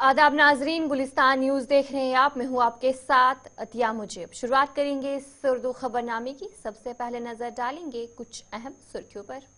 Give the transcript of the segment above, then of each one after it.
आदाब नाजरीन, गुलिस्तान न्यूज देख रहे हैं आप। मैं हूं आपके साथ अतिया मुजीब। शुरुआत करेंगे इस उर्दू खबरनामे की। सबसे पहले नजर डालेंगे कुछ अहम सुर्खियों पर।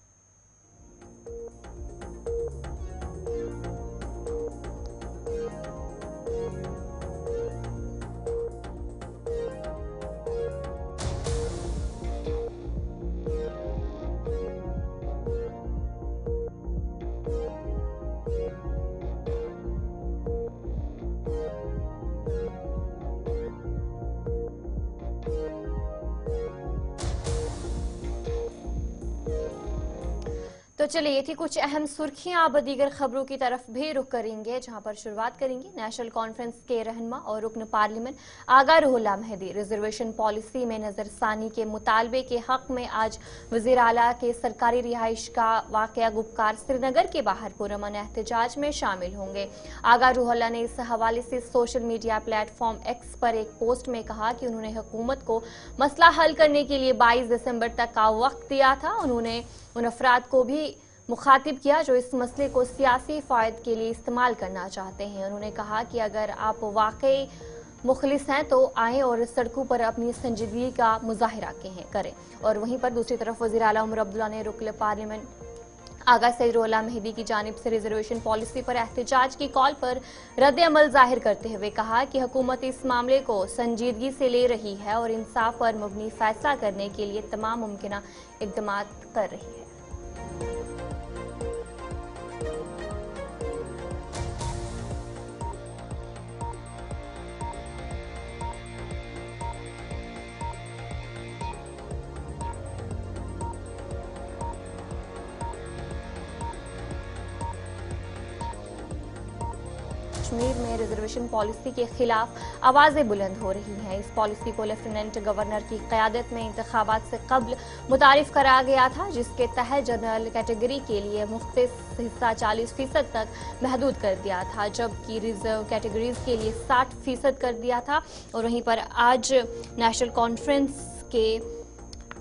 तो चलिए, ये थी कुछ अहम सुर्खियां। अब दीगर खबरों की तरफ भी रुख करेंगे, जहां पर शुरुआत करेंगे नेशनल कॉन्फ्रेंस के रहनुमा और रुकन पार्लियामेंट आगा रूहुल्लाह मेहदी रिजर्वेशन पॉलिसी में नजरसानी के मुतालबे के हक में आज वजीर आला के सरकारी रिहाइश का वाकया गुपकार श्रीनगर के बाहर पुरअमन एहतजाज में शामिल होंगे। आगा रूहुल्लाह ने इस हवाले से सोशल मीडिया प्लेटफॉर्म एक्स पर एक पोस्ट में कहा कि उन्होंने हुकूमत को मसला हल करने के लिए 22 दिसंबर तक का वक्त दिया था। उन्होंने उन अफराद को भी मुखातिब किया जो इस मसले को सियासी फायद के लिए इस्तेमाल करना चाहते हैं। उन्होंने कहा कि अगर आप वाकई मुखलिस हैं तो आएं और सड़कों पर अपनी संजीदगी का मुजाहिरा करें। और वहीं पर दूसरी तरफ वज़ीर आला उमर अब्दुल्ला ने रुकन पार्लियामेंट आगा सईद रूहुल्लाह मेहदी की जानिब से रिजर्वेशन पॉलिसी पर एहतजाज की कॉल पर रद्द अमल जाहिर करते हुए कहा कि हुकूमत इस मामले को संजीदगी से ले रही है और इंसाफ पर मबनी फैसला करने के लिए तमाम मुमकिन इक़दाम कर रही है। कश्मीर में रिजर्वेशन पॉलिसी के खिलाफ आवाजें बुलंद हो रही हैं। इस पॉलिसी को लेफ्टिनेंट गवर्नर की क़यादत में इंतखाबात से कबल मुतारिफ कराया गया था, जिसके तहत जनरल कैटेगरी के लिए मुख्तस हिस्सा 40% तक महदूद कर दिया था, जबकि रिजर्व कैटेगरीज के लिए 60% कर दिया था। और वहीं पर आज नेशनल कॉन्फ्रेंस के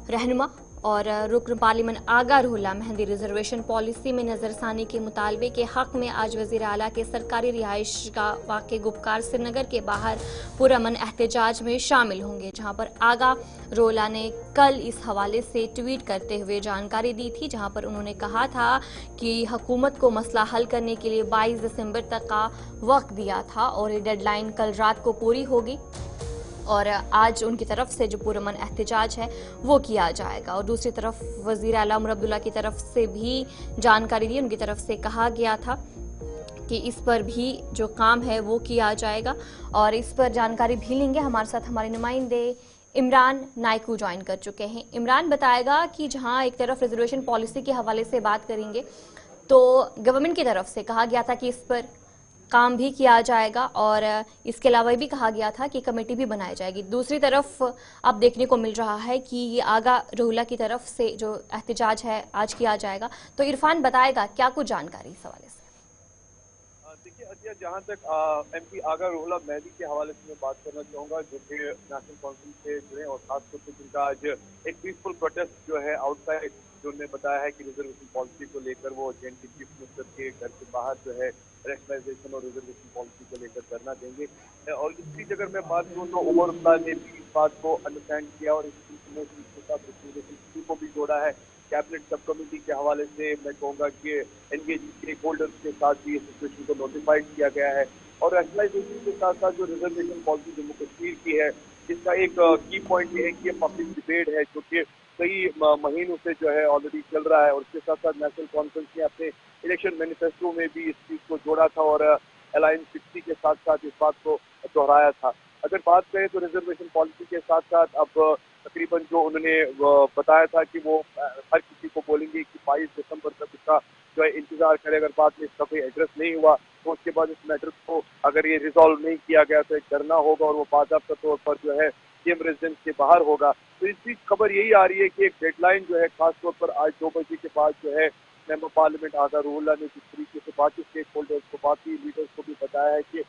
रहनुमा और रुकन पार्लियामेंट आगा रूहुल्लाह मेहदी रिजर्वेशन पॉलिसी में नजरसानी के मुतालबे के हक में आज वजीर आला के सरकारी रिहाइश का वाक़ गुपकार श्रीनगर के बाहर पुरअमन एहतजाज में शामिल होंगे, जहां पर आगा रूहुल्लाह ने कल इस हवाले से ट्वीट करते हुए जानकारी दी थी, जहां पर उन्होंने कहा था कि हुकूमत को मसला हल करने के लिए 22 दिसंबर तक का वक्त दिया था और ये डेडलाइन कल रात को पूरी होगी और आज उनकी तरफ से जो पुरअमन एहतजाज है वो किया जाएगा। और दूसरी तरफ वज़ीर आला उमर अब्दुल्ला की तरफ से भी जानकारी दी। उनकी तरफ से कहा गया था कि इस पर भी जो काम है वो किया जाएगा और इस पर जानकारी भी लेंगे। हमारे साथ हमारे नुमाइंदे इमरान नायकू ज्वाइन कर चुके हैं। इमरान बताएगा कि जहां एक तरफ रिजर्वेशन पॉलिसी के हवाले से बात करेंगे तो गवर्नमेंट की तरफ से कहा गया था कि इस पर काम भी किया जाएगा और इसके अलावा भी कहा गया था कि कमेटी भी बनाई जाएगी। दूसरी तरफ अब देखने को मिल रहा है कि ये आगा रूहुल्लाह की तरफ से जो एहतजाज है आज किया जाएगा। तो इरफान बताएगा क्या कुछ जानकारी इस हवाले से। देखिए अतिया, जहाँ तक एमपी आगा रूहुल्लाह मेहदी के हवाले से मैं बात करना चाहूँगा, जो कि नेशनल कॉन्फ्रेंस से जुड़े और खासतौर पर जिनका आज एक पीसफुल प्रोटेस्ट जो है आउटसाइड, जो उन्होंने बताया है कि रिजर्वेशन पॉलिसी को लेकर वो जेएनके चीफ मिनिस्टर के घर के बाहर जो है रैशनलाइजेशन और रिजर्वेशन पॉलिसी को लेकर धरना देंगे। और इसी जगह मैं बात करूँ तो उमर अब्दुल्ला ने भी इस बात को अंडरस्टैंड किया और इसके साथ रिजर्वेशन को भी जोड़ा है। कैबिनेट सब कमेटी के हवाले से मैं कहूँगा कि एनगेज स्टेक होल्डर्स के साथ भी इस सिचुएशन को नोटिफाइड किया गया है। और रैशनलाइजेशन के साथ साथ जो रिजर्वेशन पॉलिसी जम्मू कश्मीर की है, जिसका एक की पॉइंट ये है कि ये पब्लिक डिबेट है जो कि कई महीनों से जो है ऑलरेडी चल रहा है। और इसके साथ साथ नेशनल कॉन्फ्रेंस ने अपने इलेक्शन मैनिफेस्टो में भी इस चीज को जोड़ा था और अलायंस 60 के साथ साथ इस बात को दोहराया था। अगर बात करें तो रिजर्वेशन पॉलिसी के साथ साथ अब तकरीबन जो उन्होंने बताया था कि वो हर किसी को बोलेंगे कि 22 दिसंबर तक इसका जो है इंतजार करे। अगर बाद में इसका कोई एड्रेस नहीं हुआ तो उसके बाद इस मैटर को अगर ये रिजॉल्व नहीं किया गया तो एक धरना होगा और वो बाकायदा तौर पर जो है सीएम रेजिडेंस के बाहर होगा। तो इस बीच खबर यही आ रही है कि एक डेडलाइन जो है खासतौर पर आज 2 बजे के बाद जो है मेंबर पार्लियामेंट आगा रूहुल्लाह ने जिस तरीके से बाकी स्टेक होल्डर्स को, बाकी लीडर्स को भी बताया है कि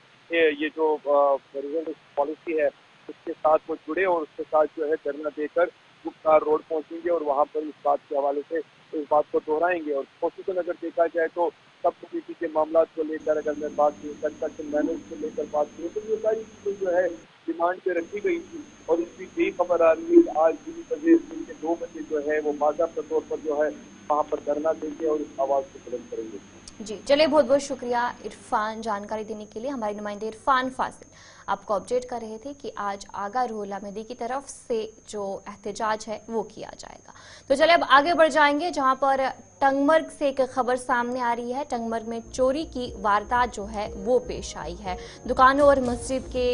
ये जो रिजर्वेशन पॉलिसी है उसके साथ वो जुड़े और उसके साथ जो है धरना देकर गुप्कार रोड पहुंचेंगे और वहां पर इस बात के हवाले से इस बात को दोहराएंगे। और खसूसन अगर देखा जाए तो सब कमेटी के मामला को लेकर अगर मैं बात करूँ, कंस्ट्रक्शन मैनेज को लेकर बात करूँ, तो ये सारी चीजें जो है डिमांड पे रखी गई थी। और इसकी यही खबर आ रही है कि आज पूरी बजे दिन के 2 बजे जो है वो बाकायदा तौर पर जो है वहाँ पर धरना देंगे और इस आवाज को बुलंद करेंगे। जी चलिए, बहुत बहुत शुक्रिया इरफान जानकारी देने के लिए। हमारे नुमाइंदे इरफान फासिल आपको अपडेट कर रहे थे कि आज आगा रूहुल्लाह मेहदी की तरफ से जो एहतजाज है वो किया जाएगा। तो चलिए अब आगे बढ़ जाएंगे, जहां पर टंगमर्ग से एक खबर सामने आ रही है। टंगमर्ग में चोरी की वारदात जो है वो पेश आई है। दुकानों और मस्जिद के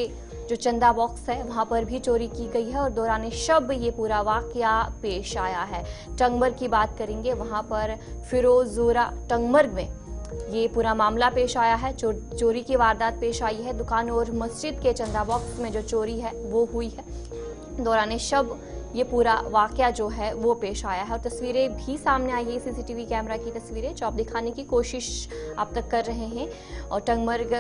जो चंदा बॉक्स है वहां पर भी चोरी की गई है और दौरान शब ये पूरा वाकया पेश आया है। टंगमर्ग की बात करेंगे, वहां पर फिरोजोरा टंगमर्ग में ये पूरा मामला पेश आया है। चोरी की वारदात पेश आई है। दुकान और मस्जिद के चंदा बॉक्स में जो चोरी है वो हुई है। दौरान शब ये पूरा वाकया जो है वो पेश आया है और तस्वीरें भी सामने आई है। सीसीटीवी कैमरा की तस्वीरें जो आप दिखाने की कोशिश आप तक कर रहे हैं। और टंगमर्ग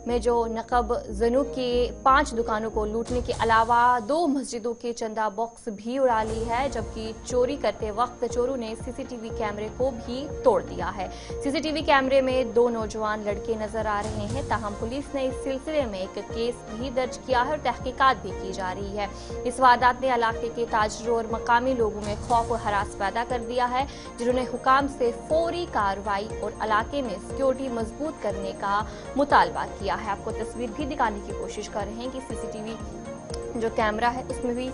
में जो नकब जनु की 5 दुकानों को लूटने के अलावा 2 मस्जिदों के चंदा बॉक्स भी उड़ा ली है, जबकि चोरी करते वक्त चोरों ने सीसीटीवी कैमरे को भी तोड़ दिया है। सीसीटीवी कैमरे में 2 नौजवान लड़के नजर आ रहे हैं। ताहम पुलिस ने इस सिलसिले में एक केस भी दर्ज किया है और तहकीकात भी की जा रही है। इस वारदात ने इलाके के ताजरों और मकामी लोगों में खौफ और हरास पैदा कर दिया है, जिन्होंने हुकाम से फौरी कार्रवाई और इलाके में सिक्योरिटी मजबूत करने का मुतालबा किया है। आपको तस्वीर भी दिखाने की कोशिश कर रहे हैं कि सीसीटीवी जो कैमरा है उसमें भी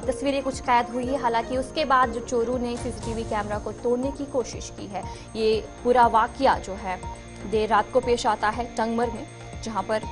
तस्वीरें कुछ कैद हुई है। हालांकि उसके बाद जो चोरों ने सीसीटीवी कैमरा को तोड़ने की कोशिश की है। ये पूरा वाकया जो है देर रात को पेश आता है टंगमर्ग में, जहां पर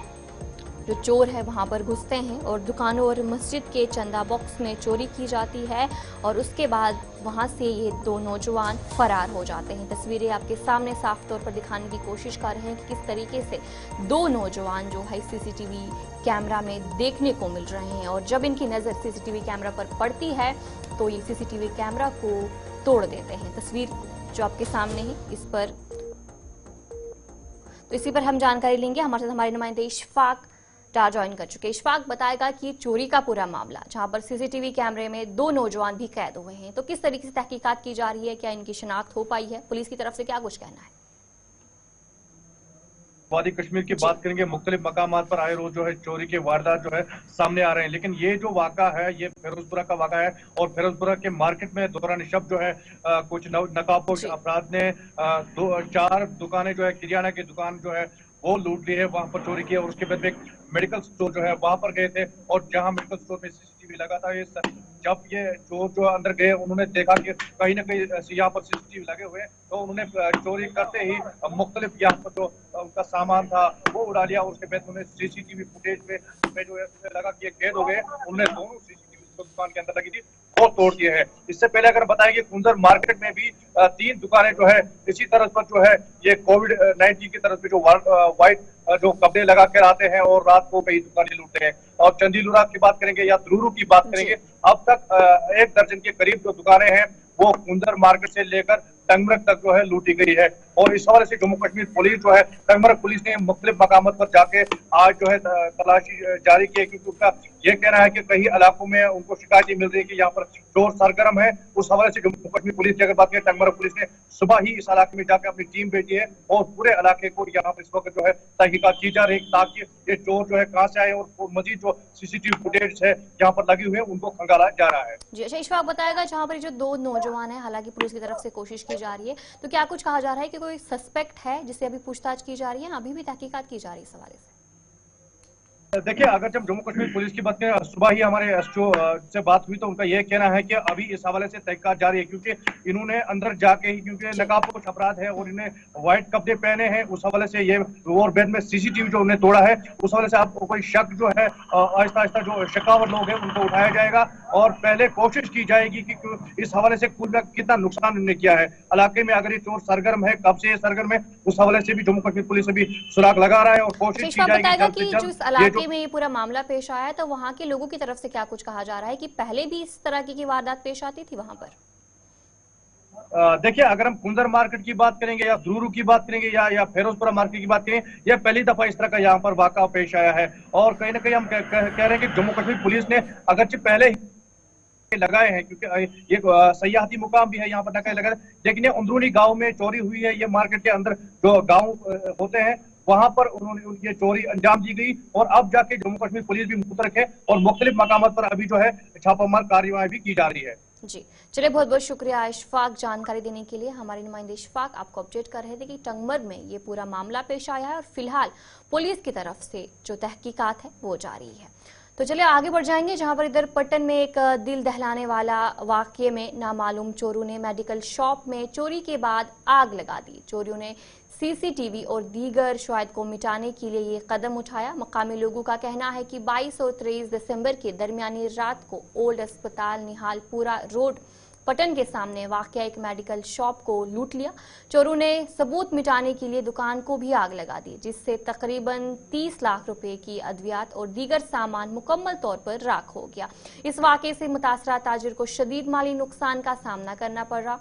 जो चोर है वहां पर घुसते हैं और दुकानों और मस्जिद के चंदा बॉक्स में चोरी की जाती है और उसके बाद वहां से ये 2 नौजवान फरार हो जाते हैं। तस्वीरें आपके सामने साफ तौर पर दिखाने की कोशिश कर रहे हैं कि किस तरीके से 2 नौजवान जो है सीसीटीवी कैमरा में देखने को मिल रहे हैं और जब इनकी नजर सीसीटीवी कैमरा पर पड़ती है तो ये सीसीटीवी कैमरा को तोड़ देते हैं। तस्वीर जो आपके सामने है इस पर, तो इसी पर हम जानकारी लेंगे। हमारे साथ हमारे नुमाइंदे इशफाक ज्वाइन कर चुके। इशफाक बताएगा कि चोरी का पूरा मामला, जहां पर सीसीटीवी कैमरे में 2 नौजवान भी कैद हुए हैं, तो किस तरीके से तहकीकात की जा रही है, क्या इनकी शिनाख्त हो पाई है, पुलिस की तरफ से क्या कुछ कहना है? वादी कश्मीर की बात करेंगे, मुख्तलिफ मकामात पर आए रोज जो है चोरी के वारदात जो है सामने आ रहे हैं। लेकिन ये जो वाक़ा है ये फिरोजपुरा का वाक़ा है और फिरोजपुरा के मार्केट में दौरान शब जो है कुछ नकाबपोश अफराद ने 4 दुकानें जो है किरियाना की दुकान जो है वो लूट ली है, वहां पर चोरी की है। और उसके बाद एक मेडिकल स्टोर जो है वहां पर गए थे और जहां मेडिकल स्टोर में सीसीटीवी लगा था, ये जब ये चोर जो अंदर गए उन्होंने देखा कि कहीं ना कहीं यहाँ पर सीसीटीवी लगे हुए, तो उन्होंने चोरी करते ही मुख्तलिफ यहाँ पर जो उनका सामान था वो उड़ा लिया। उसके बाद उन्होंने सीसीटीवी फुटेज में जो है लगा कि ये कैद हो गए, उन्होंने दोनों सीसीटीवी दुकान के अंदर लगी थी वो तोड़ दिए हैं। इससे पहले अगर बताएं कि कुंजर मार्केट में भी 3 दुकानें जो है इसी तरह पर जो है ये कोविड-19 की तरफ से जो व्हाइट जो कपड़े लगा कर आते हैं और रात को कई दुकानें लूटते हैं। और चंदीलुरा की बात करेंगे या द्रुरु की बात करेंगे, अब तक 1 दर्जन के करीब जो दुकानें हैं वो कुंजर मार्केट से लेकर टंगमर्ग तक जो है लूटी गई है। और इस हवाले से जम्मू कश्मीर पुलिस जो है टंगमर्ग पुलिस ने मुख्तलिफ मकामत पर जाके आज जो है तलाशी जारी की है, क्योंकि उसका ये कहना है कि कई इलाकों में उनको शिकायतें मिल रही है कि यहाँ पर चोर सरगर्म है। उस हवाले से जम्मू कश्मीर पुलिस की अगर बात करें, टंगमर्ग पुलिस ने सुबह ही इस इलाके में जाकर अपनी टीम भेजी है और पूरे इलाके को यहाँ पर इस वक्त जो है तहकीकात की जा रही है ताकि ये चोर जो है कहाँ से आए और मजीद जो सीसीटीवी फुटेज है यहाँ पर लगी हुई है उनको खंगाला जा रहा है। जी अच्छा, इशफाक बताएगा जहाँ पर जो 2 नौजवान हैं, हालांकि पुलिस की तरफ से कोशिश की जा रही है, तो क्या कुछ कहा जा रहा है कि कोई सस्पेक्ट है जिससे अभी पूछताछ की जा रही है, अभी भी तहकीकात की जा रही है इस हवाले से? देखिए, अगर जब जम्मू कश्मीर पुलिस की बात करें, सुबह ही हमारे एसओ से बात हुई तो उनका यह कहना है कि अभी इस हवाले से तहकीकात जारी है, क्योंकि इन्होंने अंदर जाके ही, क्योंकि नकाबपोश अपराध है और इन्हें व्हाइट कपड़े पहने हैं, उस हवाले से ये और बेड में सीसीटीवी जो उन्हें तोड़ा है उस हवाले से आपको कोई शक जो है आहिस्ता आहिस्ता जो शकावर लोग हैं उनको उठाया जाएगा और पहले कोशिश की जाएगी कि इस हवाले से कितना नुकसान इन्होंने किया है इलाके में। अगर ये चोर सरगर्म है, कब से ये सरगर्म है, उस हवाले से भी जम्मू कश्मीर पुलिस अभी सुराग लगा रहा है और कोशिश की जाएगी। में ये पूरा मामला पेश आया है तो वहां के लोगों की तरफ से क्या कुछ कहा जा रहा है कि पहले भी इस तरह की वारदात पेश आती थी वहां पर? देखिए, अगर हम कुंजर मार्केट की बात करेंगे या द्रुरु की बात करेंगे या फिरोजपुरा मार्केट की बात करें, यह पहली दफा इस तरह का यहाँ पर वाकया पेश आया है। और कहीं ना कहीं हम कह रहे हैं कि जम्मू कश्मीर पुलिस ने अगरचे पहले ही लगाए हैं, क्योंकि ये सयाहती मुकाम भी है, यहाँ पर नाके लगाए, लेकिन ये अंदरूनी गांव में चोरी हुई है। ये मार्केट के अंदर जो गांव होते हैं वहां पर उन्होंने ये चोरी अंजाम दी गई, और अब जाके जम्मू कश्मीर पुलिस भी मुतरक है और मुख्तलिफ मकामात पर अभी जो है छापामार कार्रवाई भी की जा रही है। जी चलिए, बहुत बहुत शुक्रिया इशफाक जानकारी देने के लिए। हमारे नुमाइंदे इशफाक आपको अपडेट कर रहे थे कि टंगमर में ये पूरा मामला पेश आया है और फिलहाल पुलिस की तरफ से जो तहकीकात है वो जारी है। तो चलिए आगे बढ़ जाएंगे, जहां पर इधर पट्टन में एक दिल दहलाने वाला वाकये में नामालूम चोरों ने मेडिकल शॉप में चोरी के बाद आग लगा दी। चोरियों ने सीसीटीवी और दीगर शवाहिद को मिटाने के लिए ये कदम उठाया। मकामी लोगों का कहना है कि 22 और 23 दिसंबर के दरमियानी रात को ओल्ड अस्पताल निहालपुरा रोड पटन के सामने वाकया एक मेडिकल शॉप को लूट लिया। चोरों ने सबूत मिटाने के लिए दुकान को भी आग लगा दी, जिससे तकरीबन 30 लाख रुपए की अद्वियात और दीगर सामान मुकम्मल तौर पर राख हो गया। इस वाकये से मुतासरा ताजिर को शदीद माली नुकसान का सामना करना पड़ रहा।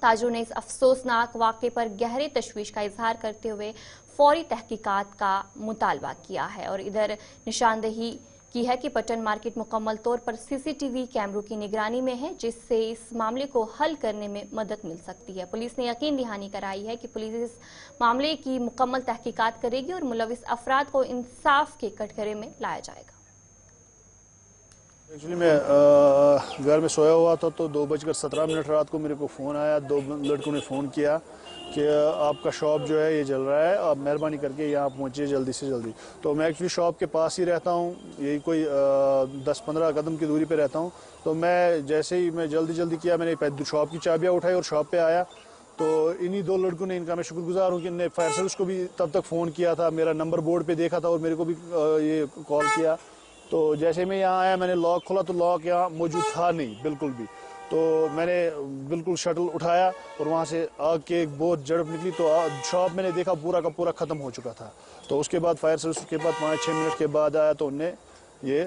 ताजिरों ने इस अफसोसनाक वाकये पर गहरे तशवीश का इजहार करते हुए फौरी तहकीकात का मुतालबा किया है और इधर निशानदेही की है कि पटन मार्केट मुकम्मल तौर पर सीसीटीवी कैमरों की निगरानी में है, जिससे इस मामले को हल करने में मदद मिल सकती है। पुलिस ने यकीन दहानी कराई है कि पुलिस इस मामले की मुकम्मल तहकीकात करेगी और मुलविस अफराद को इंसाफ के कटघरे में लाया जाएगा। एक्चुअली मैं घर में सोया हुआ था तो 2:17 रात को मेरे को फ़ोन आया। 2 लड़कों ने फ़ोन किया कि आपका शॉप जो है ये जल रहा है, आप मेहरबानी करके यहाँ पहुँचिए जल्दी से जल्दी। तो मैं एक्चुअली शॉप के पास ही रहता हूँ, यही कोई 10-15 कदम की दूरी पे रहता हूँ। तो मैं जैसे ही मैं जल्दी किया, मैंने शॉप की चाबियाँ उठाई और शॉप पे आया। तो इन्हीं 2 लड़कों ने, इनका मैं शुक्रगुजार हूँ कि इन्होंने फायर सर्विस को भी तब तक फ़ोन किया था, मेरा नंबर बोर्ड पे देखा था और मेरे को भी ये कॉल किया। तो जैसे मैं यहाँ आया, मैंने लॉक खोला तो लॉक यहाँ मौजूद था नहीं बिल्कुल भी। तो मैंने बिल्कुल शटल उठाया और वहाँ से आग के एक बहुत झड़प निकली। तो शॉप मैंने देखा पूरा का पूरा ख़त्म हो चुका था। तो उसके बाद फायर सर्विस के बाद 5-6 मिनट के बाद आया तो उनने ये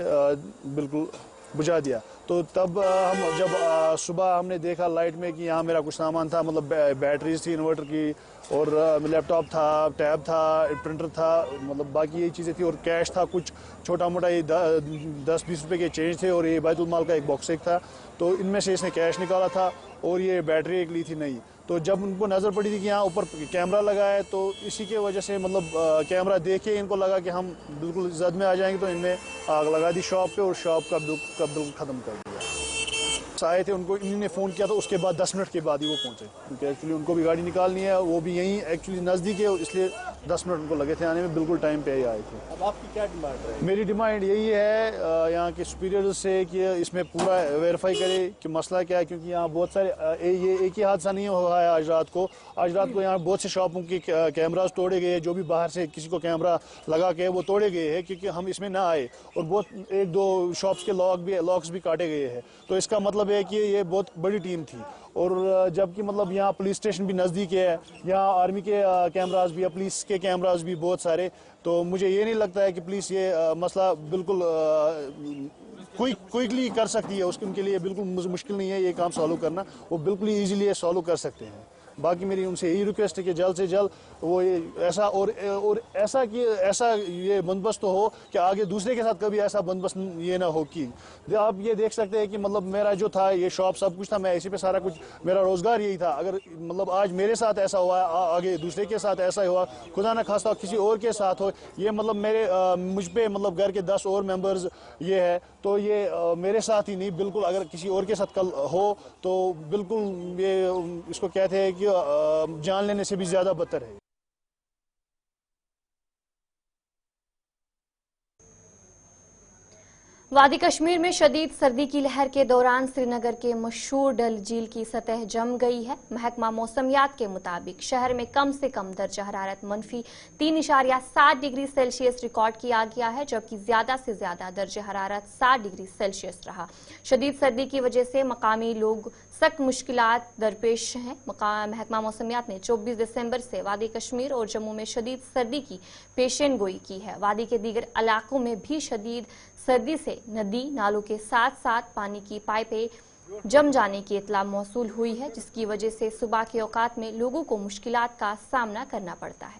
बिल्कुल बुझा दिया। तो तब हम जब सुबह हमने देखा लाइट में कि यहाँ मेरा कुछ सामान था, मतलब बैटरीज थी इन्वर्टर की और लैपटॉप था, टैब था, प्रिंटर था, मतलब बाकी यही चीज़ें थी और कैश था, कुछ छोटा मोटा ये 10-20 रुपए के चेंज थे और ये बैतुल माल का एक बॉक्स एक था। तो इनमें से इसने कैश निकाला था और ये बैटरी एक ली थी नई। तो जब उनको नज़र पड़ी थी कि यहाँ ऊपर कैमरा लगा है, तो इसी के वजह से मतलब कैमरा देख के इनको लगा कि हम बिल्कुल जद में आ जाएंगे, तो इनने आग लगा दी शॉप पे और शॉप का बिल्कुल ख़त्म कर दिया। आए थे, उनको इन्होंने फ़ोन किया, तो उसके बाद 10 मिनट के बाद ही वो पहुँचे, क्योंकि एक्चुअली उनको भी गाड़ी निकालनी है, वो भी यहीं एक्चुअली नज़दीक है, इसलिए 10 मिनट उनको लगे थे आने में, बिल्कुल टाइम पे ही आए थे। अब आपकी क्या डिमांड है? मेरी डिमांड यही है यहाँ के सुपीरियर से कि इसमें पूरा वेरीफाई करे कि मसला क्या है, क्योंकि यहाँ बहुत सारे ये एक ही हादसा नहीं हुआ है। आज रात को यहाँ बहुत से शॉपों के कैमराज तोड़े गए, जो भी बाहर से किसी को कैमरा लगा के वो तोड़े गए हैं, क्योंकि हम इसमें ना आए, और बहुत 1-2 शॉप्स के लॉक्स भी काटे गए हैं। तो इसका मतलब है कि ये बहुत बड़ी टीम थी, और जबकि मतलब यहाँ पुलिस स्टेशन भी नज़दीक है, यहाँ आर्मी के कैमराज भी है, पुलिस के कैमराज भी बहुत सारे। तो मुझे ये नहीं लगता है कि पुलिस ये मसला बिल्कुल क्विकली कर सकती है। उनके लिए बिल्कुल मुश्किल नहीं है ये काम सॉल्व करना, वो बिल्कुल ईजिली सॉल्व कर सकते हैं। बाकी मेरी उनसे यही रिक्वेस्ट है कि जल्द से जल्द वो ऐसा और ऐसा ये बंदोबस्त हो कि आगे दूसरे के साथ कभी ऐसा बंदोबस्त ये ना हो। कि आप ये देख सकते हैं कि मतलब मेरा जो था ये शॉप सब कुछ था, मैं इसी पे सारा कुछ, मेरा रोजगार यही था। अगर मतलब आज मेरे साथ ऐसा हुआ, आगे दूसरे के साथ ऐसा ही हुआ, खुदा ना खास्ता किसी और के साथ हो, ये मतलब मुझ पे मतलब घर के 10 और मेंबर्स ये है, तो ये मेरे साथ ही नहीं, बिल्कुल अगर किसी और के साथ कल हो तो बिल्कुल ये इसको कहते हैं कि जान लेने से भी ज्यादा बदतर है। वादी कश्मीर में शदीद सर्दी की लहर के दौरान श्रीनगर के मशहूर डल झील की सतह जम गई है। महकमा मौसमियात के मुताबिक शहर में कम से कम दर्जा हरारत -3.7 डिग्री सेल्सियस रिकॉर्ड किया गया है, जबकि ज्यादा से ज्यादा दर्जा हरारत 7 डिग्री सेल्सियस रहा। शदीद सर्दी की वजह से मकामी लोग सख्त मुश्किलात दरपेश हैं। महकमा मौसमियात ने 24 दिसंबर से वादी कश्मीर और जम्मू में शदीद सर्दी की पेशन गोई की है। वादी के दीगर इलाकों में भी शदीद सर्दी से नदी नालों के साथ साथ पानी की पाइपें जम जाने की इत्तला मौसूल हुई है, जिसकी वजह से सुबह के औकात में लोगों को मुश्किलात का सामना करना पड़ता है।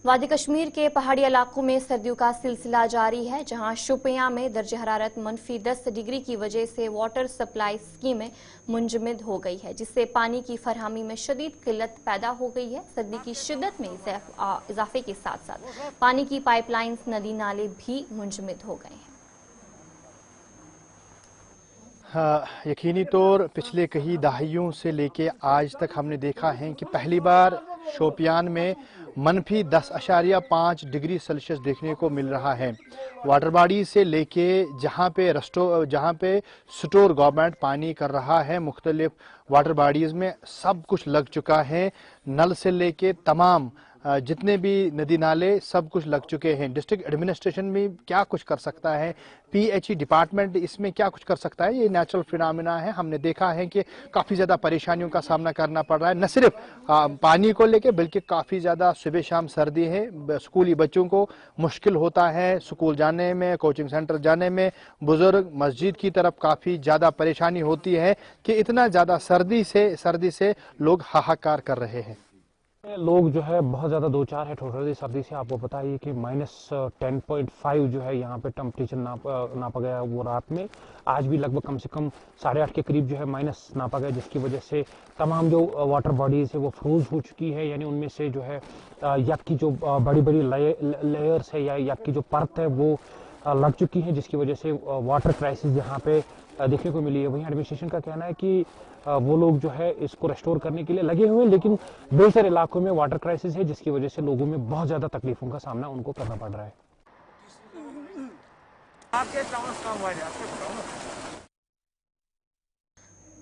वादी कश्मीर के पहाड़ी इलाकों में सर्दियों का सिलसिला जारी है, जहां शोपियां में दर्ज हरारत -10 डिग्री की वजह से वाटर सप्लाई स्कीमें मुंजमद हो गई है, जिससे पानी की फरहमी में शदीद किल्लत पैदा हो गई है। सर्दी की शिद्दत में इजाफे के साथ साथ पानी की पाइपलाइंस, नदी नाले भी मुंजमद हो गए हैं। यकीनी तौर पिछले कई दहाइयों से लेके आज तक हमने देखा है कि पहली बार शोपियान में -10.5 डिग्री सेल्सियस देखने को मिल रहा है। वाटर बॉडी से लेके जहाँ पे स्टोर गवर्नमेंट पानी कर रहा है, मुख्तलिफ वाटर बॉडीज़ में सब कुछ लग चुका है। नल से लेके तमाम जितने भी नदी नाले सब कुछ लग चुके हैं। डिस्ट्रिक्ट एडमिनिस्ट्रेशन भी क्या कुछ कर सकता है, PHE डिपार्टमेंट इसमें क्या कुछ कर सकता है, ये नेचुरल फिनोमेना है। हमने देखा है कि काफ़ी ज़्यादा परेशानियों का सामना करना पड़ रहा है, न सिर्फ पानी को लेके बल्कि काफ़ी ज़्यादा सुबह शाम सर्दी है। स्कूली बच्चों को मुश्किल होता है स्कूल जाने में, कोचिंग सेंटर जाने में। बुज़ुर्ग मस्जिद की तरफ काफ़ी ज़्यादा परेशानी होती है कि इतना ज़्यादा सर्दी से लोग हाहाकार कर रहे हैं। लोग जो है बहुत ज़्यादा दो चार है ठोठरी सर्दी से। आपको पता है कि -10.5 जो है यहाँ पे टेम्परेचर नापा गया वो रात में। आज भी लगभग कम से कम 8.5 के करीब जो है माइनस नापा गया, जिसकी वजह से तमाम जो वाटर बॉडीज़ है वो फ्रोज हो चुकी है। यानी उनमें से जो है यक की जो बड़ी बड़ी लेयर्स है या यक की जो परत है वो लग चुकी है, जिसकी वजह से वाटर क्राइसिस यहाँ पे देखने को मिली है। वहीं एडमिनिस्ट्रेशन का कहना है कि वो लोग जो है इसको रेस्टोर करने के लिए लगे हुए हैं, लेकिन बेशतर इलाकों में वाटर क्राइसिस है, जिसकी वजह से लोगों में बहुत ज़्यादा तकलीफों का सामना उनको करना पड़ रहा है।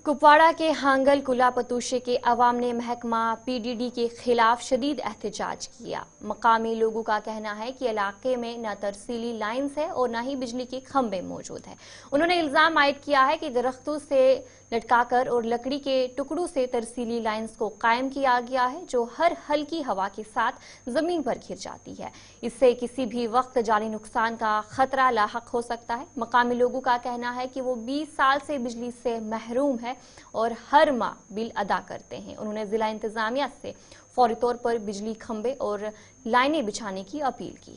कुपवाड़ा के हांगल कुला पतूशे के अवाम ने महकमा PDD के खिलाफ शदीद एहतजाज किया। मकामी लोगों का कहना है कि इलाके में न तरसीली लाइन्स है और न ही बिजली के खंभे मौजूद हैं। उन्होंने इल्जाम आयद किया है कि दरख्तों से लटकाकर और लकड़ी के टुकड़ों से तरसीली लाइन्स को कायम किया गया है, जो हर हल्की हवा के साथ जमीन पर गिर जाती है। इससे किसी भी वक्त जानी नुकसान का खतरा लाहक हो सकता है। मकामी लोगों का कहना है कि वो 20 साल से बिजली से महरूम है और हर माह बिल अदा करते हैं। उन्होंने जिला इंतजामिया से फौरी तौर पर बिजली खंभे और लाइनें बिछाने की अपील की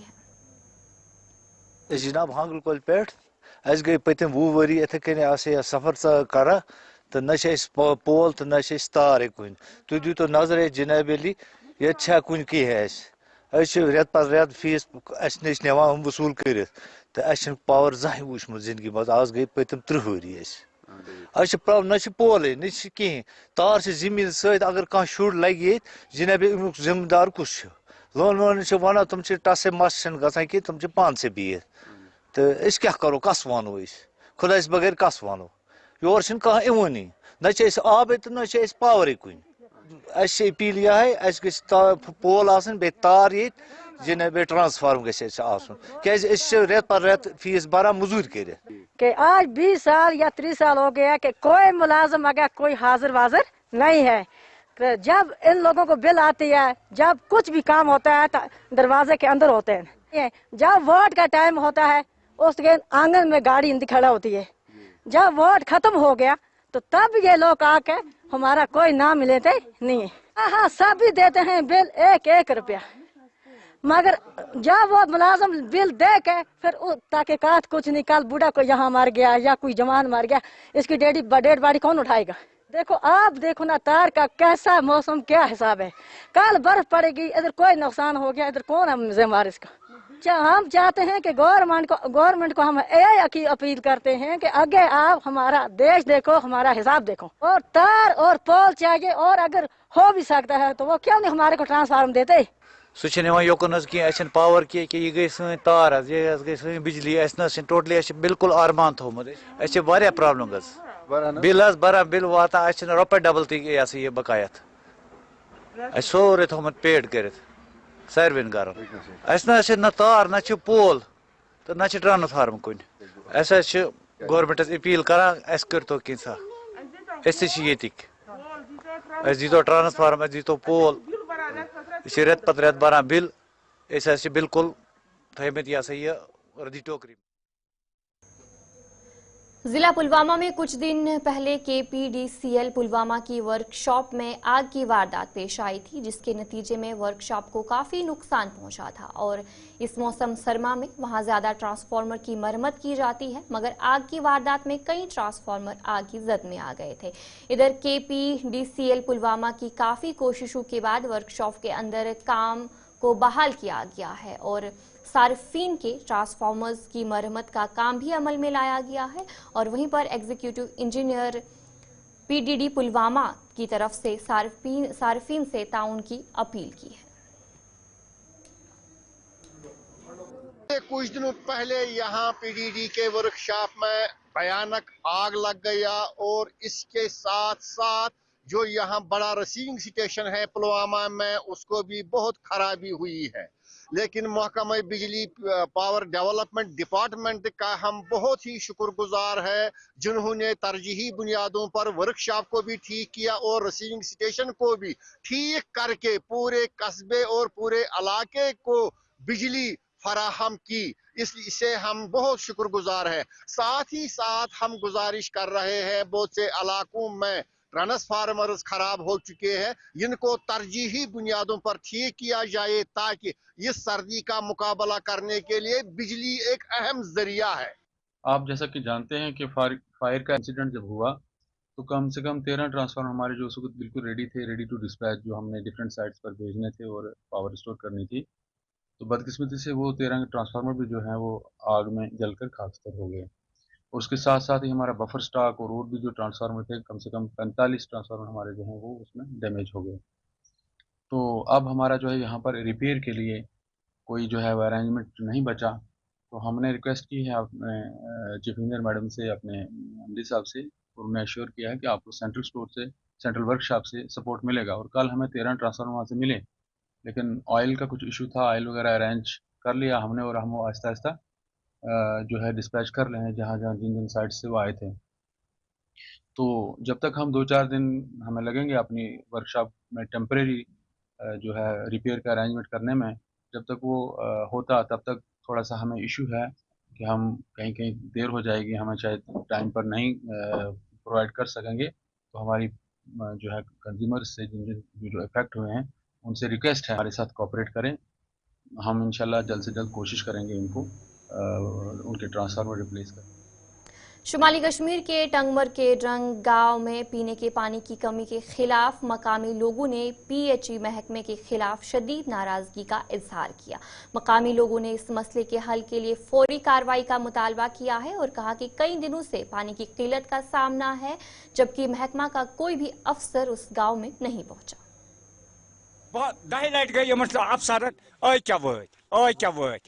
है। जनाब हांगल कोल पे गई पतम 20 वरी इथे कन सफर करा तो न पोल तो न तार कुन तु दीतो नजर जनाब अली ये कुन कह रेत पत रेत फीस नश नवान वसूल कर तो पावर जह वुचमुत जिंदगी मज आज गई पतम 30 वरी न पोल न कहें तार से जमीन सत अगर कह शुर लगे जनाब अमुक जिम्मेदार कुछ लोन वोन वन तुम टस मस ग कि तुम पान से बिहत तो क्या करो कस वनो खुदा बगैर कस वनो योर कह इवनी न आब तो न पावर कुन अपील यह पोल बे तार ये जनाब ट्रांसफार्म क्या रेत पर रेत फीस भरा मजूर कर आज 20 साल या 30 साल हो गया कि कोई मुलाजिम अगर कोई हाजिर वाजिर नहीं है। तो जब इन लोगों को बिल आती है, जब कुछ भी काम होता है तो दरवाजे के अंदर होते हैं। जब वोट का टाइम होता है उस दिन आंगन में गाड़ी इनकी खड़ा होती है। जब वोट खत्म हो गया तो तब ये लोग आके हमारा कोई नाम लेते नहीं है। हाँ सब भी देते हैं बिल 1-1 रुपया, मगर जब वो मुलाजिम बिल दे के फिर तहकीकात कुछ नहीं, कल बूढ़ा को यहाँ मार गया या कोई जवान मार गया, इसकी डेड बॉडी कौन उठाएगा? देखो आप देखो ना तार का कैसा मौसम क्या हिसाब है। कल बर्फ पड़ेगी, इधर कोई नुकसान हो गया, इधर कौन है जिम्मेदार इसका? हम चाहते हैं कि गवर्नमेंट को हम यही अपील करते हैं कि आगे आप हमारा देश देखो, हमारा हिसाब देखो, और तार और पोल चाहिए, और अगर हो भी सकता है तो वो क्यों नहीं हमारे को ट्रांसफार्म देते? सह योकन कह पावर कह कि यह गई सन तार ये गई सन बिजली टोटली बिल्कुल आरमान थोमुत प्रॉब्लम बिल बरान बिल वाता रुपये डबल तह बकायत सोरे थोमुत पेड कर सारवन गरन न तार न पोल तो न ट्रांसफार्म कुन गवर्नमेंटस अपील करान करो कैसा दीतो ट्रांसफार्म दीतो पोल रेत पत रेत बरान बिल बिल्कुल थमित यह रदी टोकरी। जिला पुलवामा में कुछ दिन पहले KPDCL पुलवामा की वर्कशॉप में आग की वारदात पेश आई थी, जिसके नतीजे में वर्कशॉप को काफी नुकसान पहुंचा था। और इस मौसम सरमा में वहां ज्यादा ट्रांसफार्मर की मरम्मत की जाती है, मगर आग की वारदात में कई ट्रांसफार्मर आग की जद में आ गए थे। इधर KPDCL पुलवामा की काफी कोशिशों के बाद वर्कशॉप के अंदर काम को बहाल किया गया है और सार्फिन के ट्रांसफार्मर्स की मरम्मत का काम भी अमल में लाया गया है। और वहीं पर एग्जीक्यूटिव इंजीनियर PDD पुलवामा की तरफ से सार्फिन से ताउन की अपील की है। कुछ दिनों पहले यहाँ PDD के वर्कशॉप में भयानक आग लग गया और इसके साथ साथ जो यहाँ बड़ा रिसीविंग स्टेशन है पुलवामा में, उसको भी बहुत खराबी हुई है। लेकिन महकमा बिजली पावर डेवलपमेंट डिपार्टमेंट का हम बहुत ही शुक्रगुजार है, जिन्होंने तरजीही बुनियादों पर वर्कशॉप को भी ठीक किया और रिसीविंग स्टेशन को भी ठीक करके पूरे कस्बे और पूरे इलाके को बिजली फराहम की। इससे हम बहुत शुक्रगुजार हैं। साथ ही साथ हम गुजारिश कर रहे हैं, बहुत से इलाकों में ट्रांसफार्मर्स खराब हो चुके हैं, इनको तरजीही बुनियादों पर ठीक किया जाए ताकि इस सर्दी का मुकाबला करने के लिए बिजली एक अहम जरिया है। आप जैसा कि जानते हैं कि फायर का इंसिडेंट जब हुआ तो कम से कम 13 ट्रांसफार्मर हमारे जो उस वक्त बिल्कुल रेडी थे, रेडी टू डिस्पैच, जो हमने डिफरेंट साइट्स पर भेजने थे और पावर स्टोर करनी थी। तो बदकिस्मती से वो 13 ट्रांसफार्मर भी जो हैं वो आग में जलकर खाकसार हो गए। उसके साथ साथ ही हमारा बफर स्टॉक और भी जो ट्रांसफार्मर थे, कम से कम 45 ट्रांसफार्मर हमारे जो हैं वो उसमें डैमेज हो गए। तो अब हमारा जो है यहाँ पर रिपेयर के लिए कोई जो है वो अरेंजमेंट नहीं बचा। तो हमने रिक्वेस्ट की है अपने चीफ इंजीनियर मैडम से, अपने MD साहब से, और उन्हें एश्योर किया है कि आपको सेंट्रल स्टोर से, सेंट्रल वर्कशॉप से सपोर्ट मिलेगा। और कल हमें 13 ट्रांसफार्मर वहाँ से मिले, लेकिन ऑयल का कुछ इशू था, ऑयल वगैरह अरेंज कर लिया हमने और हम वो आहिस्ता आहिस्ता जो है डिस्पैच कर रहे हैं जहाँ जहाँ जिन जिन साइट से वो आए थे। तो जब तक हम 2-4 दिन हमें लगेंगे अपनी वर्कशॉप में टेम्परेरी जो है रिपेयर का अरेंजमेंट करने में, जब तक वो होता तब तक थोड़ा सा हमें इशू है कि हम कहीं कहीं देर हो जाएगी, हमें शायद टाइम पर नहीं प्रोवाइड कर सकेंगे। तो हमारी जो है कंज्यूमर्स से जो इफेक्ट हुए हैं उनसे रिक्वेस्ट है हमारे साथ कोऑपरेट करें। हम इंशाल्लाह जल्द से जल्द कोशिश करेंगे इनको उनके ट्रांसफार्मर रिप्लेस करें। शुमाली कश्मीर के टंगमर के ड्रंग गांव में पीने के पानी की कमी के खिलाफ मकामी लोगों ने PHE महकमे के खिलाफ शदीद नाराजगी का इजहार किया। मकामी लोगों ने इस मसले के हल के लिए फौरी कार्रवाई का मुतालबा किया है और कहा कि कई दिनों से पानी की किल्लत का सामना है, जबकि महकमा का कोई भी अफसर उस गाँव में नहीं पहुंचा। दह लट गई अफसर क्या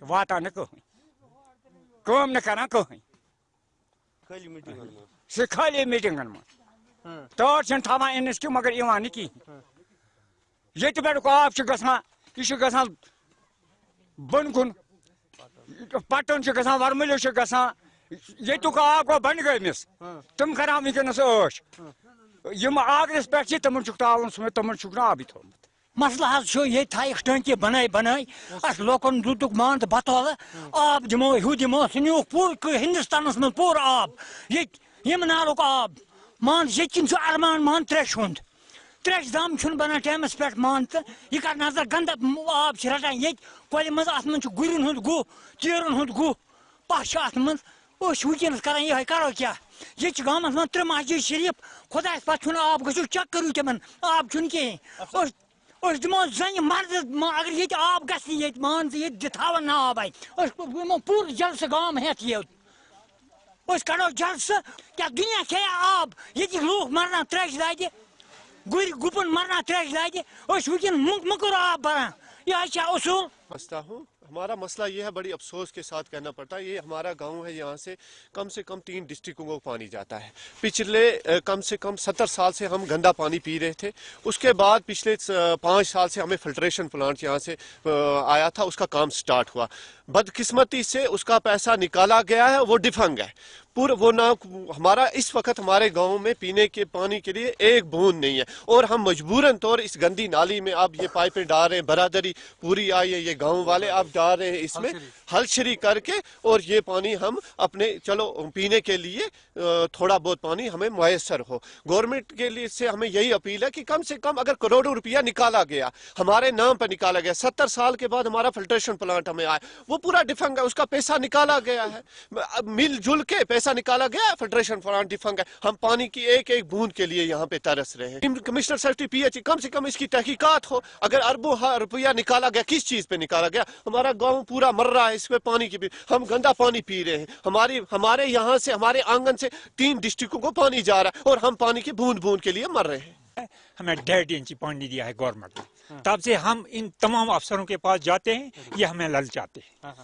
वाता न कम न कर खाली मीटिंगन में तर थवान इनस कि मगर इवान कहीं ये पे आब यह बन कुन पटन वरमल्यो ये आब गो बन गमिस तम कर वनस यम आगरस पे तमन तावन समेत तमन आबी थोमुत मसला ये टंकी बनाई लोकन दुतुक मान बतौल आब दिमो हू दिमो सह पूरे हिंदुस्तान में पूरा आब ये नालुक आब मान ये अरमान मान त्रेश हुंद त्रेश दम बना टाइमस पे मान तो यह कर नजर गंदा आब रटान ये कल मज गुरन हुंद गु चीरन हुंद गु पह अत मज वनस कर यह करो क्या ये गाँव में 3 मस्जिद शरीफ खुदा पे आब गो चेक करू तिमन आब कहें दिमो जन मर्द अगर ये आब ग मान ये थवन ना आब पूरे जलस गाँव हेत ये करो जलस क्या दुनिया खे आब ये लूख मरना त्रेश लगे गुर गुपन मरना त्रेश लगे वुन मुकर आब बना यह उसूल मसला हूँ। हमारा मसला ये है, बड़ी अफसोस के साथ कहना पड़ता है, ये हमारा गांव है, यहाँ से कम 3 डिस्ट्रिक्टों को पानी जाता है। पिछले कम से कम 70 साल से हम गंदा पानी पी रहे थे। उसके बाद पिछले 5 साल से हमें फिल्ट्रेशन प्लांट यहाँ से आया था, उसका काम स्टार्ट हुआ। बदकिस्मती से उसका पैसा निकाला गया है, वो डिफंग है पूरा वो ना। हमारा इस वक्त हमारे गांव में पीने के पानी के लिए एक बूंद नहीं है और हम मजबूरन तौर इस गंदी नाली में अब ये पाइपें डाल रहे हैं। बरादरी पूरी आई है, ये गांव वाले अब डाल रहे हैं इसमें हलशरी करके और ये पानी हम अपने चलो पीने के लिए थोड़ा बहुत पानी हमें मैसर हो। गवर्नमेंट के लिए से हमें यही अपील है कि कम से कम अगर करोड़ों रुपया निकाला गया, हमारे नाम पर निकाला गया, 70 साल के बाद हमारा फिल्ट्रेशन प्लांट हमें आया, वो पूरा डिफंग है, उसका पैसा निकाला गया है, मिलजुल के पैसा निकाला गया है, फिल्ट्रेशन प्लांट डिफंग है, हम पानी की एक एक बूंद के लिए यहाँ पे तरस रहे हैं। कमिश्नर सेफ्टी PH कम से कम इसकी तहकीकात हो, अगर अरबों रुपया निकाला गया, किस चीज पे निकाला गया? हमारा गाँव पूरा मर रहा है इसमें पानी की, हम गंदा पानी पी रहे हैं, हमारे यहाँ से हमारे आंगन से 3 डिस्ट्रिक्टों को पानी जा रहा है और हम पानी की बूंद बूंद के लिए मर रहे हैं। हमें 1.5 इंच पानी दिया है गवर्नमेंट ने, तब से हम इन तमाम अफसरों के पास जाते हैं, ये हमें ललचाते हैं।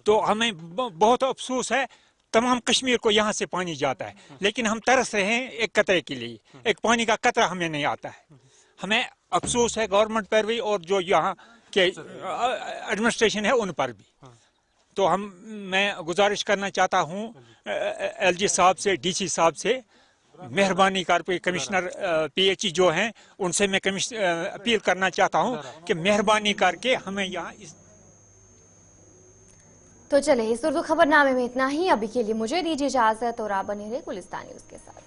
तो हमें बहुत अफसोस है, तमाम कश्मीर को यहाँ से पानी जाता है, लेकिन हम तरस रहे हैं एक कतरे के लिए, एक पानी का कतरा हमें नहीं आता है। हमें अफसोस है गवर्नमेंट पर भी और जो यहाँ के एडमिनिस्ट्रेशन है उन पर भी। तो मैं गुजारिश करना चाहता हूँ LG साहब से, DC साहब से, मेहरबानी कर कमिश्नर PH जो हैं उनसे मैं अपील करना चाहता हूँ कि मेहरबानी करके हमें यहाँ तो चले इस उर्दू खबरनामे में इतना ही। अभी के लिए मुझे दीजिए इजाजत और आप बने रहे गुलिस्तान न्यूज़ के साथ।